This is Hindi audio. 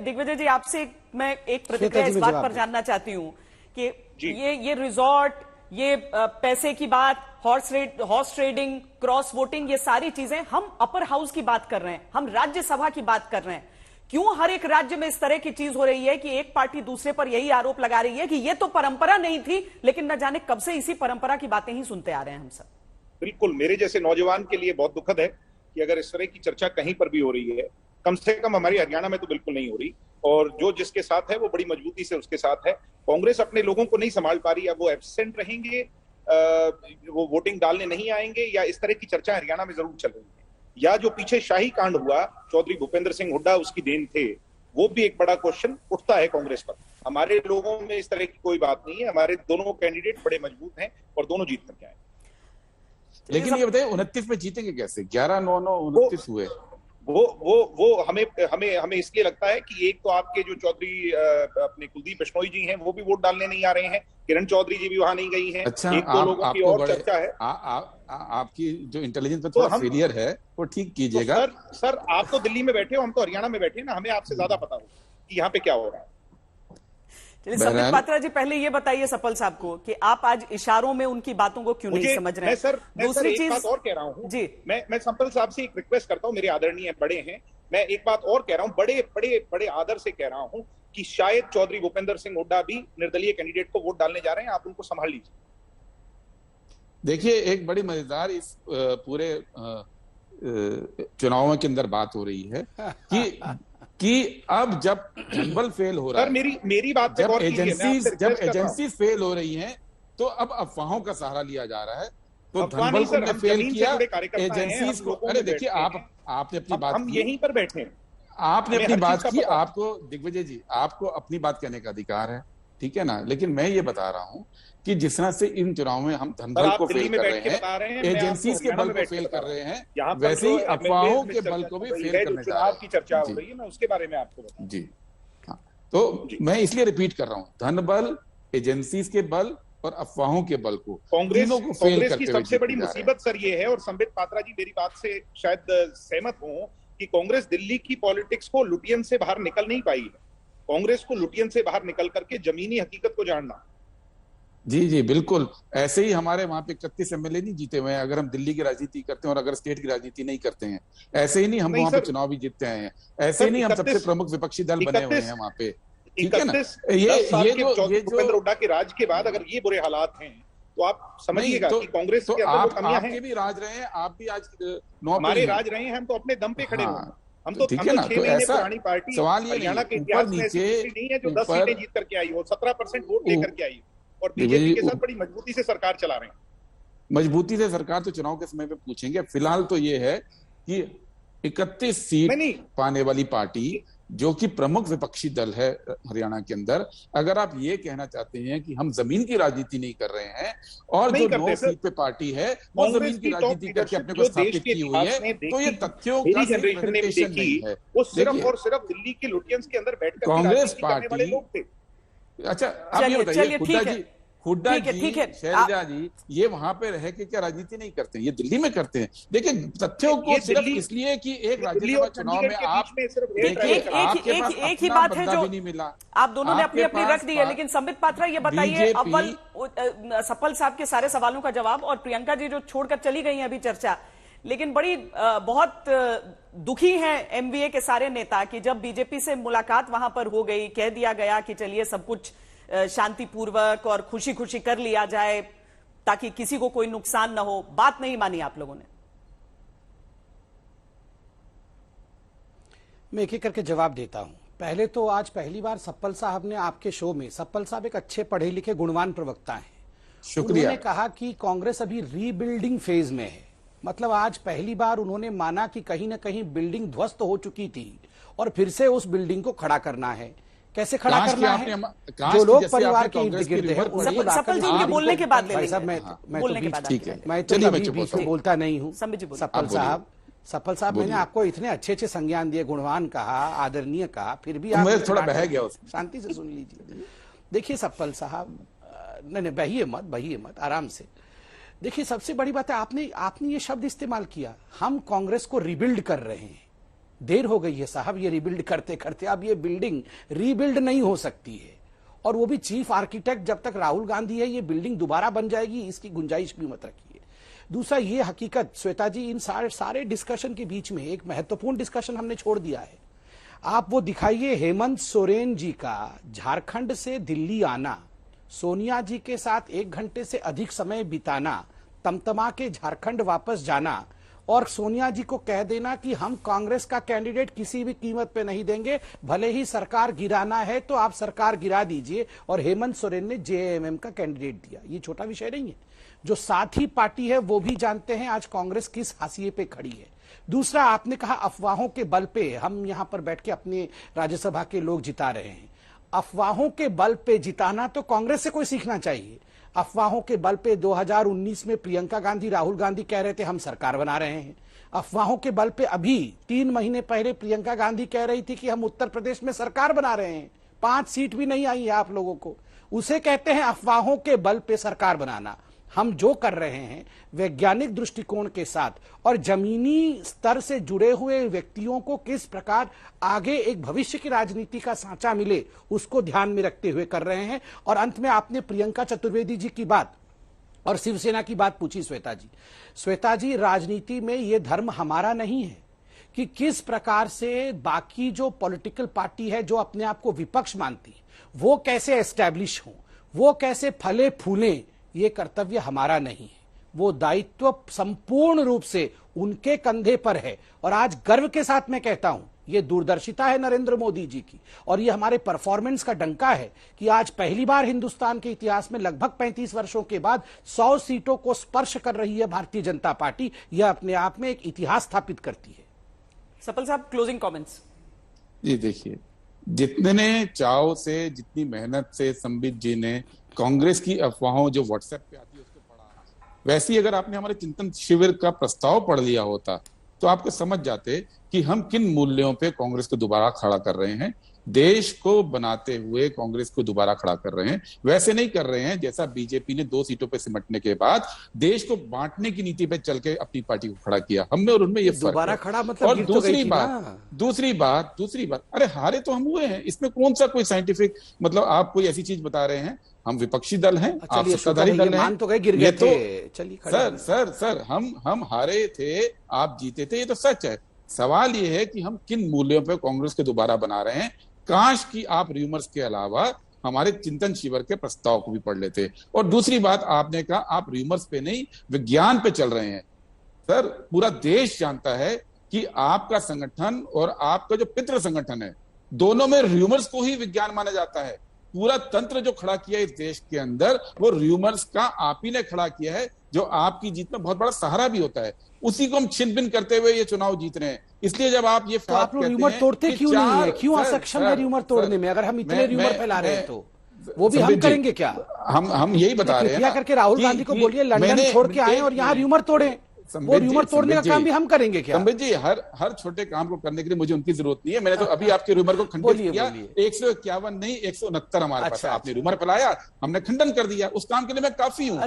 दिग्विजय जी, आपसे मैं एक प्रतिक्रिया इस बात पर जानना चाहती हूं कि ये रिजॉर्ट, ये पैसे की बात, हॉर्स ट्रेडिंग, क्रॉस वोटिंग, ये सारी चीजें हम अपर हाउस की बात कर रहे हैं, हम राज्यसभा की बात कर रहे हैं। क्यों हर एक राज्य में इस तरह की चीज हो रही है कि एक पार्टी दूसरे पर यही आरोप लगा रही है कि ये तो परंपरा नहीं थी, लेकिन न जाने कब से इसी परंपरा की बातें ही सुनते आ रहे हैं हम सब। बिल्कुल, मेरे जैसे नौजवान के लिए बहुत दुखद है कि अगर इस तरह की चर्चा कहीं पर भी हो रही है, कम से कम हमारी हरियाणा में तो बिल्कुल नहीं हो रही, और जो जिसके साथ है वो बड़ी मजबूती से उसके साथ है। कांग्रेस अपने लोगों को नहीं संभाल पा रही है, वो एब्सेंट रहेंगे, वो वोटिंग डालने नहीं आएंगे, या इस तरह की चर्चा हरियाणा में जरूर चल रही है, या जो पीछे शाही कांड हुआ, चौधरी भूपेंद्र सिंह हुड्डा उसकी देन थे, वो भी एक बड़ा क्वेश्चन उठता है कांग्रेस पर। हमारे लोगों में इस तरह की कोई बात नहीं है, हमारे दोनों कैंडिडेट बड़े मजबूत हैं और दोनों जीत करके आए। लेकिन ये बताइए 29 में जीतेंगे कैसे? 11-9-9-29 हुए। वो हमें इसलिए लगता है कि एक तो आपके जो चौधरी अपने कुलदीप बिश्नोई जी हैं, वो भी वोट डालने नहीं आ रहे हैं, किरण चौधरी जी भी वहां नहीं गई हैं। अच्छा, एक दो लोगों की और चर्चा है। आपकी जो इंटेलिजेंस पे थोड़ा फेलियर है, वो ठीक कीजिएगा। तो सर आप तो दिल्ली में बैठे हो, हम तो हरियाणा में बैठे हैं ना, हमें आपसे ज्यादा पता हो कि यहाँ पे क्या हो रहा है। चलिए संबित पात्रा जी, पहले ये बताइए सपल साहब को कि आप आज इशारों में उनकी बातों को क्यों नहीं समझ रहे हैं? दूसरी चीज बात और कह रहा हूँ जी, मैं संपल साहब से एक रिक्वेस्ट करता हूँ, मेरे आदरणीय बड़े हैं, मैं एक बात और कह रहा हूँ, बड़े बड़े बड़े आदर से कह रहा हूँ कि शायद चौधरी भूपेंद्र सिंह हुड्डा भी निर्दलीय कैंडिडेट को वोट डालने जा रहे हैं, आप उनको संभाल लीजिए। देखिए, एक बड़ी मजेदार इस पूरे चुनावों के अंदर बात हो रही है कि अब जब जनबल फेल हो रहा है, मेरी बात जब एजेंसी फेल हो रही हैं, तो अब अफवाहों का सहारा लिया जा रहा है। तो धनबल को फेल किया, एजेंसीज को। अरे देखिए, आपने अपनी बात, हम यहीं पर बैठे हैं, आपने अपनी बात की, आपको दिग्विजय जी, आपको अपनी बात कहने का अधिकार है, ठीक है ना। लेकिन मैं ये बता रहा हूं कि जिस तरह से इन चुनाव में हम धनबल को फेल कर रहे हैं, एजेंसीज के बल को फेल कर रहे हैं, वैसे ही अफवाहों के बल को भी फेल करने जा रहे हैं। की चर्चा हो रही है, मैं उसके बारे में आपको बताऊं। जी हाँ, तो मैं इसलिए रिपीट कर रहा हूं, धनबल, एजेंसीज के बल और अफवाहों के बल को, कांग्रेस की सबसे बड़ी मुसीबत सर ये है, और संबित पात्रा जी मेरी बात से शायद सहमत हो, कि कांग्रेस दिल्ली की पॉलिटिक्स को लुटियन से बाहर निकल नहीं पाई है। कांग्रेस को लुटियन से बाहर निकल करके जमीनी हकीकत को जानना। जी बिल्कुल, ऐसे ही हमारे वहां पे 31 एमएलए नहीं जीते हुए हैं, अगर हम दिल्ली की राजनीति करते हैं और अगर स्टेट की राजनीति नहीं करते हैं। ऐसे ही नहीं हम वहां पे चुनाव भी जीतते आए हैं, ऐसे ही नहीं हम सबसे प्रमुख विपक्षी दल बने हुए हैं वहां पे, ठीक है ना। ये भूपेंद्र हुड्डा के राज के बाद अगर ये बुरे हालात हैं, तो आप समझिएगा कि कांग्रेस के अंदर वो कमियां हैं। आपके भी राज रहे हैं, आप भी आज हमारे राज रहे हैं, हम तो अपने दम पे खड़े हुए हैं। हम तो 6 महीने पुरानी पार्टी, हरियाणा के इतिहास में ऐसी नहीं है जो 10 सीटें जीत करके आई हो, 17% वोट लेकर के आई, और बीजेपी के साथ बड़ी मजबूती से सरकार चला रहे हैं। मजबूती से सरकार तो चुनाव के समय पे पूछेंगे, फिलहाल तो ये है कि 31 सीट पाने वाली पार्टी जो कि प्रमुख विपक्षी दल है हरियाणा के अंदर, अगर आप ये कहना चाहते हैं कि हम जमीन की राजनीति नहीं कर रहे हैं, और जो 9 सीट पे पार्टी है वो जमीन की राजनीति करके अपने को स्थापित की हुई है, तो ये तथ्यों का जनरेशन नहीं है, वो सिर्फ और सिर्फ दिल्ली के लुटियंस के अंदर बैठकर कांग्रेस पार्टी। अच्छा, आप ये बताइए, हुड्डा जी, शैलजा जी, ये वहां पे रह के क्या राजनीति नहीं करते हैं? ये दिल्ली में करते हैं। देखिए, तथ्यों को सिर्फ इसलिए कि एक राज्यसभा चुनाव में आप देखिए, एक ही बात है जो नहीं मिला, आप दोनों ने अपनी अपनी रख दी है। लेकिन संबित पात्रा, ये बताइए, अव्वल सपल साहब के सारे सवालों का जवाब, और प्रियंका जी जो छोड़कर चली गई हैं अभी चर्चा, लेकिन बड़ी बहुत दुखी हैं एमवीए के सारे नेता कि जब बीजेपी से मुलाकात वहां पर हो गई, कह दिया गया कि चलिए सब कुछ शांतिपूर्वक और खुशी खुशी कर लिया जाए ताकि किसी को कोई नुकसान ना हो, बात नहीं मानी आप लोगों ने। मैं एक एक करके जवाब देता हूं। पहले तो आज पहली बार सप्पल साहब ने आपके शो में, सप्पल साहब एक अच्छे पढ़े लिखे गुणवान प्रवक्ता हैं, शुक्रिया, उन्होंने कहा कि कांग्रेस अभी रीबिल्डिंग फेज में है। मतलब आज पहली बार उन्होंने माना कि कहीं ना कहीं बिल्डिंग ध्वस्त हो चुकी थी और फिर से उस बिल्डिंग को खड़ा करना है। कैसे खड़ा करना है? जो लोग परिवार के इर्द गिर्द है, सपल जी उनके बोलने के बाद ले भाई साहब, मैं तो बीच में बोलता नहीं हूँ। सपल साहब, मैंने आपको इतने अच्छे अच्छे संज्ञान दिए, गुणवान कहा, आदरणीय कहा, फिर भी आप थोड़ा बह गया, शांति से सुन लीजिए। देखिए सपल साहब, नहीं बहिए मत, आराम से। देखिए, सबसे बड़ी बात है, आपने ये शब्द इस्तेमाल किया, हम कांग्रेस को रिबिल्ड कर रहे हैं। देर हो गई है साहब ये रिबिल्ड करते करते। अब ये बिल्डिंग रीबिल्ड नहीं हो सकती है, और वो भी चीफ आर्किटेक्ट जब तक राहुल गांधी है, ये बिल्डिंग दोबारा बन जाएगी इसकी गुंजाइश भी मत रखिए। दूसरा ये हकीकत श्वेता जी, इन सारे डिस्कशन के बीच में एक महत्वपूर्ण डिस्कशन हमने छोड़ दिया है। आप वो दिखाइए हेमंत सोरेन जी का झारखंड से दिल्ली आना, सोनिया जी के साथ 1 घंटे से अधिक समय बिताना, तमतमा के झारखंड वापस जाना, और सोनिया जी को कह देना कि हम कांग्रेस का कैंडिडेट किसी भी कीमत पे नहीं देंगे, भले ही सरकार गिराना है तो आप सरकार गिरा दीजिए, और हेमंत सोरेन ने जेएमएम का कैंडिडेट दिया। ये छोटा विषय नहीं है। जो साथी पार्टी है वो भी जानते हैं आज कांग्रेस किस हाशिए पे खड़ी है। दूसरा, आपने कहा अफवाहों के बल पे हम यहां पर बैठ के अपने राज्यसभा के लोग जिता रहे हैं। अफवाहों के बल पे जिताना तो कांग्रेस से कोई सीखना चाहिए। अफवाहों के बल पे 2019 में प्रियंका गांधी राहुल गांधी कह रहे थे हम सरकार बना रहे हैं। अफवाहों के बल पे अभी 3 महीने पहले प्रियंका गांधी कह रही थी कि हम उत्तर प्रदेश में सरकार बना रहे हैं, 5 सीट भी नहीं आई है आप लोगों को। उसे कहते हैं अफवाहों के बल पे सरकार बनाना। हम जो कर रहे हैं वैज्ञानिक दृष्टिकोण के साथ और जमीनी स्तर से जुड़े हुए व्यक्तियों को किस प्रकार आगे एक भविष्य की राजनीति का सांचा मिले, उसको ध्यान में रखते हुए कर रहे हैं। और अंत में आपने प्रियंका चतुर्वेदी जी की बात और शिवसेना की बात पूछी श्वेता जी। श्वेता जी, राजनीति में यह धर्म हमारा नहीं है कि किस प्रकार से बाकी जो पॉलिटिकल पार्टी है जो अपने आप को विपक्ष मानती वो कैसे एस्टैब्लिश हो, वो कैसे फले फूलें, ये कर्तव्य हमारा नहीं है। वो दायित्व संपूर्ण रूप से उनके कंधे पर है। और आज गर्व के साथ मैं कहता हूं, ये दूरदर्शिता है नरेंद्र मोदी जी की, और ये हमारे परफॉर्मेंस का डंका है कि आज पहली बार हिंदुस्तान के इतिहास में लगभग 35 वर्षों के बाद 100 सीटों को स्पर्श कर रही है भारतीय जनता पार्टी। यह अपने आप में एक इतिहास स्थापित करती है। सपल साहब, क्लोजिंग कमेंट्स। जी देखिए, जितने चाव से, जितनी मेहनत से संबित जी ने कांग्रेस की अफवाहों जो व्हाट्सएप पे आती है उसको पढ़ा, वैसे ही अगर आपने हमारे चिंतन शिविर का प्रस्ताव पढ़ लिया होता तो आपको समझ जाते कि हम किन मूल्यों पे कांग्रेस को दोबारा खड़ा कर रहे हैं। देश को बनाते हुए कांग्रेस को दोबारा खड़ा कर रहे हैं। वैसे नहीं कर रहे हैं जैसा बीजेपी ने 2 सीटों पे सिमटने के बाद देश को बांटने की नीति पे चल के अपनी पार्टी को खड़ा किया हमने, और उनमें ये दोबारा खड़ा मतलब। और दूसरी बात, अरे हारे तो हम हुए हैं, इसमें कौन सा कोई साइंटिफिक, मतलब आप कोई ऐसी चीज बता रहे हैं, हम विपक्षी दल हैं, आप सत्ताधारी दल हैं, तो गिर गए थे। चलिए सर हम हारे थे, आप जीते थे, ये तो सच है। सवाल ये है कि हम किन मूल्यों पे कांग्रेस को दोबारा बना रहे हैं। काश कि आप रूमर्स के अलावा हमारे चिंतन शिविर के प्रस्ताव को भी पढ़ लेते। और दूसरी बात, आपने कहा आप रूमर्स पे नहीं विज्ञान पे चल रहे हैं। सर, पूरा देश जानता है कि आपका संगठन और आपका जो पितृ संगठन है, दोनों में रूमर्स को ही विज्ञान माना जाता है। पूरा तंत्र जो खड़ा किया है इस देश के अंदर, वो रूमर्स का आप ही ने खड़ा किया है, जो आपकी जीत में बहुत बड़ा सहारा भी होता है। उसी को हम छिन भिन करते हुए ये चुनाव जीत रहे हैं। इसलिए जब आप ये तो आप लोग रूमर तोड़ते क्यों नहीं है? क्यों असक्षम है रूमर तोड़ने में? अगर हम इतने रूमर फैला रहे हैं तो वो भी हम करेंगे क्या? हम यही बता रहे हैं करके राहुल गांधी को बोलिए लंदन छोड़ के आए और यहाँ रूमर तोड़े। वो रूमर तोड़ने का काम भी हम करेंगे क्या? संबित जी, हर छोटे काम को करने के लिए मुझे उनकी जरूरत नहीं है। मैंने तो अभी आपके रूमर को खंडित किया। 151 नहीं 169 हमारे पास। आपने रूमर फैलाया, हमने खंडन कर दिया। उस काम के लिए मैं काफी हूँ।